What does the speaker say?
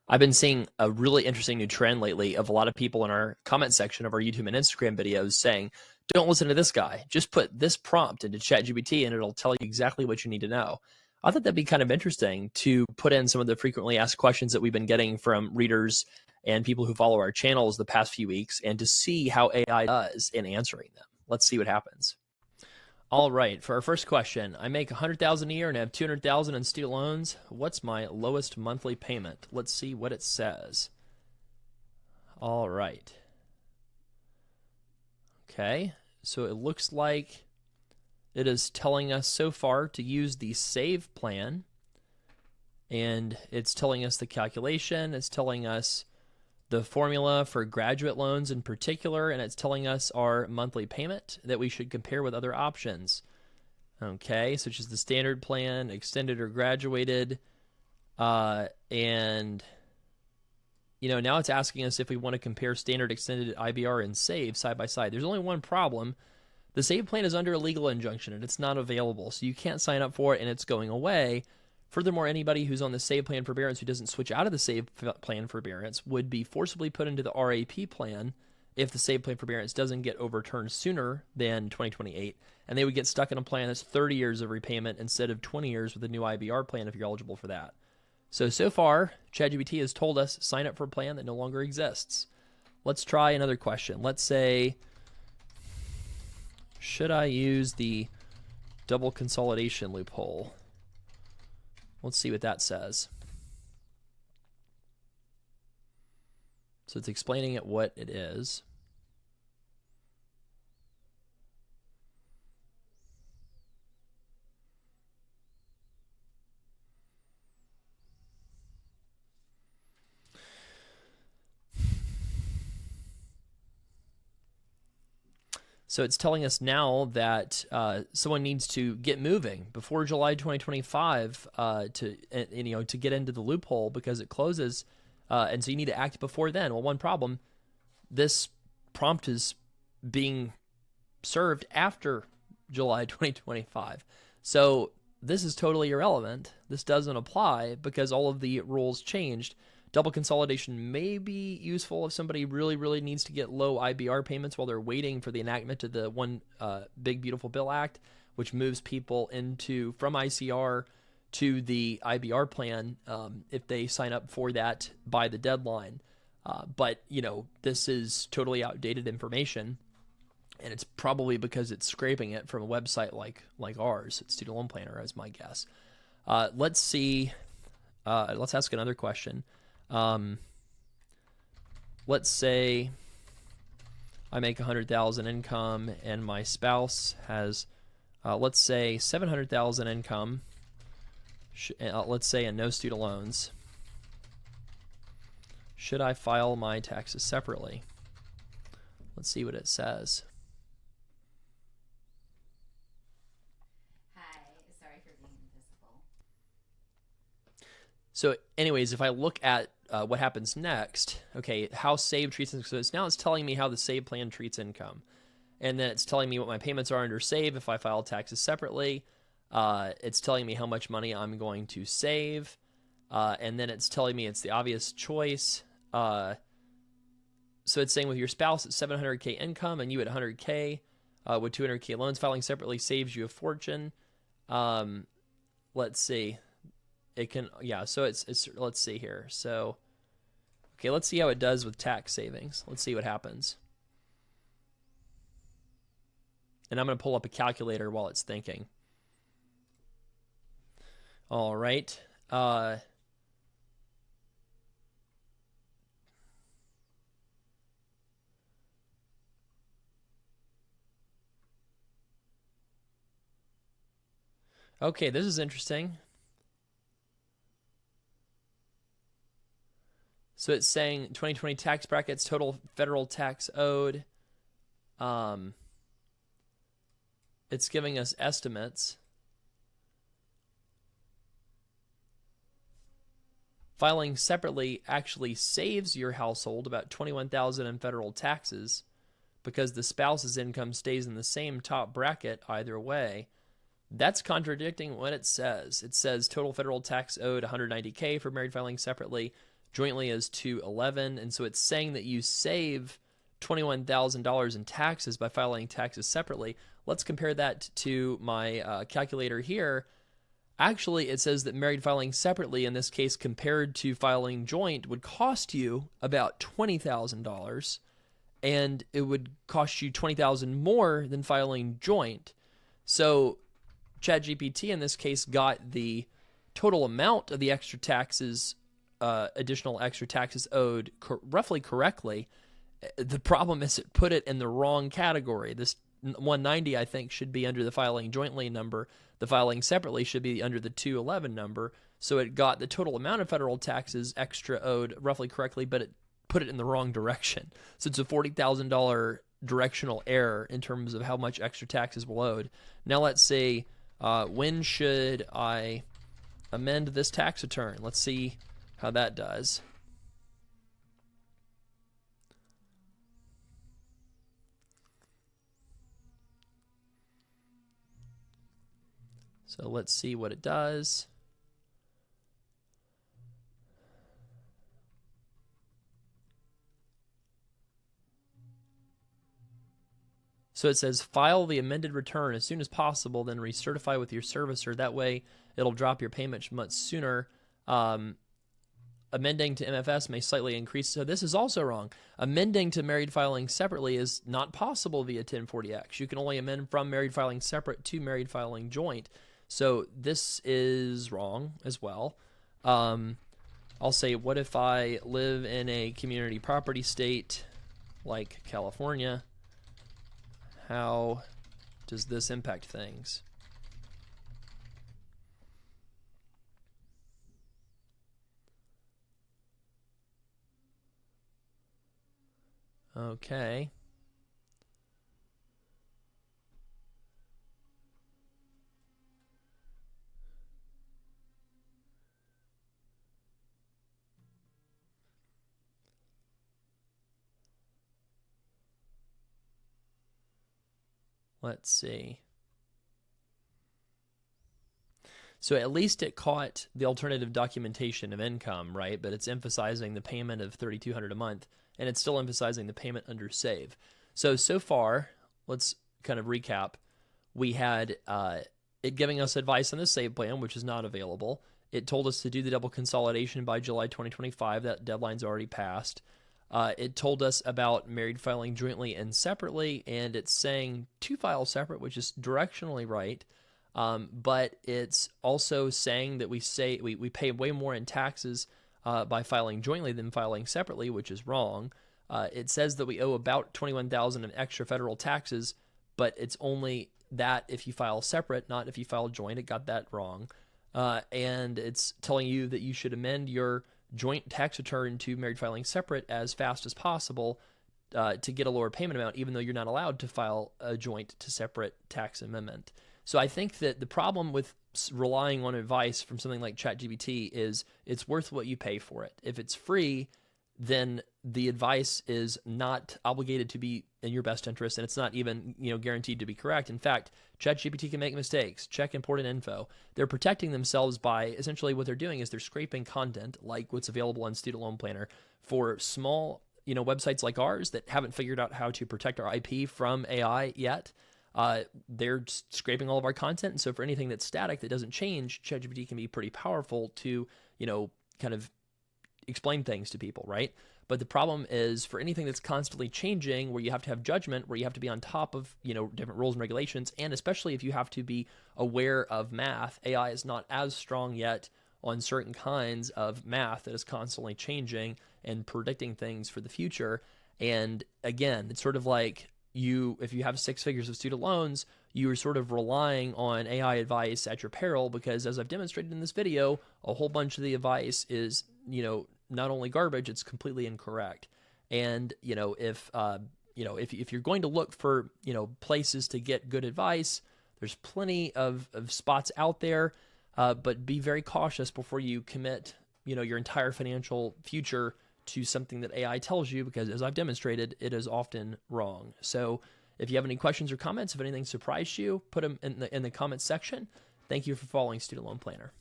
I've been seeing a really interesting new trend lately of a lot of people in our comment section of our YouTube and Instagram videos saying, don't listen to this guy. Just put this prompt into ChatGPT and it'll tell you exactly what you need to know. I thought that'd be kind of interesting to put in some of the frequently asked questions that we've been getting from readers and people who follow our channels the past few weeks and to see how AI does in answering them. Let's see what happens. All right, for our first question, I make $100,000 a year and have $200,000 in student loans. What's my lowest monthly payment? Let's see what it says. All right. Okay, so it looks like it is telling us so far to use the save plan, and it's telling us the calculation. It's telling us the formula for graduate loans in particular, and it's telling us our monthly payment that we should compare with other options. Okay, such as the standard plan, extended or graduated, and now it's asking us if we want to compare standard, extended, IBR, and save side by side. There's only one problem. The save plan is under a legal injunction and it's not available, so you can't sign up for it and it's going away. Furthermore, anybody who's on the save plan forbearance who doesn't switch out of the save plan forbearance would be forcibly put into the RAP plan if the save plan forbearance doesn't get overturned sooner than 2028, and they would get stuck in a plan that's 30 years of repayment instead of 20 years with the new IBR plan if you're eligible for that. So far, ChatGPT has told us sign up for a plan that no longer exists. Let's try another question. Let's say, should I use the double consolidation loophole? Let's see what that says. So it's explaining it what it is. So it's telling us now that someone needs to get moving before July 2025 to get into the loophole because it closes, and so you need to act before then. Well, one problem: this prompt is being served after July 2025, so this is totally irrelevant. This doesn't apply because all of the rules changed. Double consolidation may be useful if somebody really, really needs to get low IBR payments while they're waiting for the enactment of the One Big Beautiful Bill Act, which moves people from ICR to the IBR plan if they sign up for that by the deadline. But this is totally outdated information, and it's probably because it's scraping it from a website like ours. It's Student Loan Planner, as my guess. Let's see. Let's ask another question. Let's say I make 100,000 income and my spouse has, let's say 700,000 income, let's say, and no student loans. Should I file my taxes separately? Let's see what it says. Hi, sorry for being invisible. So anyways, if I look at what happens next, okay, how save treats income. So it's telling me how the save plan treats income. And then it's telling me what my payments are under save if I file taxes separately. It's telling me how much money I'm going to save. And then it's telling me it's the obvious choice. So it's saying with your spouse at 700K income and you at 100K with 200K loans, filing separately saves you a fortune. Let's see. It can, yeah, so it's let's see here. So, okay, let's see how it does with tax savings. Let's see what happens. And I'm going to pull up a calculator while it's thinking. All right. Okay, this is interesting. So it's saying 2020 tax brackets, total federal tax owed. It's giving us estimates. Filing separately actually saves your household about $21,000 in federal taxes because the spouse's income stays in the same top bracket either way. That's contradicting what it says. It says total federal tax owed $190K for married filing separately, jointly is $211, and so it's saying that you save $21,000 in taxes by filing taxes separately. Let's compare that to my calculator here. Actually, it says that married filing separately, in this case, compared to filing joint, would cost you about $20,000, and it would cost you $20,000 more than filing joint. So ChatGPT, in this case, got the total amount of the extra taxes, additional extra taxes owed roughly correctly. The problem is it put it in the wrong category. This 190, I think, should be under the filing jointly number. The filing separately should be under the 211 number. So it got the total amount of federal taxes extra owed roughly correctly, but it put it in the wrong direction. So it's a $40,000 directional error in terms of how much extra taxes were owed. Now let's see, when should I amend this tax return? Let's see how that does. So let's see what it does. So it says file the amended return as soon as possible, then recertify with your servicer. That way it'll drop your payment much sooner. Amending to MFS may slightly increase. So this is also wrong. Amending to married filing separately is not possible via 1040X. You can only amend from married filing separate to married filing joint. So this is wrong as well. I'll say, what if I live in a community property state like California? How does this impact things? Okay. Let's see. So at least it caught the alternative documentation of income, right? But it's emphasizing the payment of $3,200 a month, and it's still emphasizing the payment under save. So far, let's kind of recap. We had it giving us advice on the save plan, which is not available. It told us to do the double consolidation by July 2025. That deadline's already passed. It told us about married filing jointly and separately, and it's saying to file separate, which is directionally right. But it's also saying that we pay way more in taxes by filing jointly than filing separately, which is wrong. It says that we owe about $21,000 in extra federal taxes, but it's only that if you file separate, not if you file joint. It got that wrong. And it's telling you that you should amend your joint tax return to married filing separate as fast as possible to get a lower payment amount, even though you're not allowed to file a joint to separate tax amendment. So I think that the problem with relying on advice from something like ChatGPT is it's worth what you pay for it. If it's free, then the advice is not obligated to be in your best interest, and it's not even guaranteed to be correct. In fact, ChatGPT can make mistakes. Check important info. They're protecting themselves by essentially what they're doing is they're scraping content like what's available on Student Loan Planner for small websites like ours that haven't figured out how to protect our IP from AI yet. They're scraping all of our content, and so for anything that's static that doesn't change, ChatGPT can be pretty powerful to kind of explain things to people, right? But the problem is for anything that's constantly changing, where you have to have judgment, where you have to be on top of different rules and regulations, and especially if you have to be aware of math, AI is not as strong yet on certain kinds of math that is constantly changing and predicting things for the future. And again, it's sort of like if you have 6 figures of student loans, you are sort of relying on AI advice at your peril, because as I've demonstrated in this video, a whole bunch of the advice is, not only garbage, it's completely incorrect. And, if you're going to look for, places to get good advice, there's plenty of spots out there, but be very cautious before you commit, your entire financial future to something that AI tells you, because as I've demonstrated, it is often wrong. So if you have any questions or comments, if anything surprised you, put them in the comments section. Thank you for following Student Loan Planner.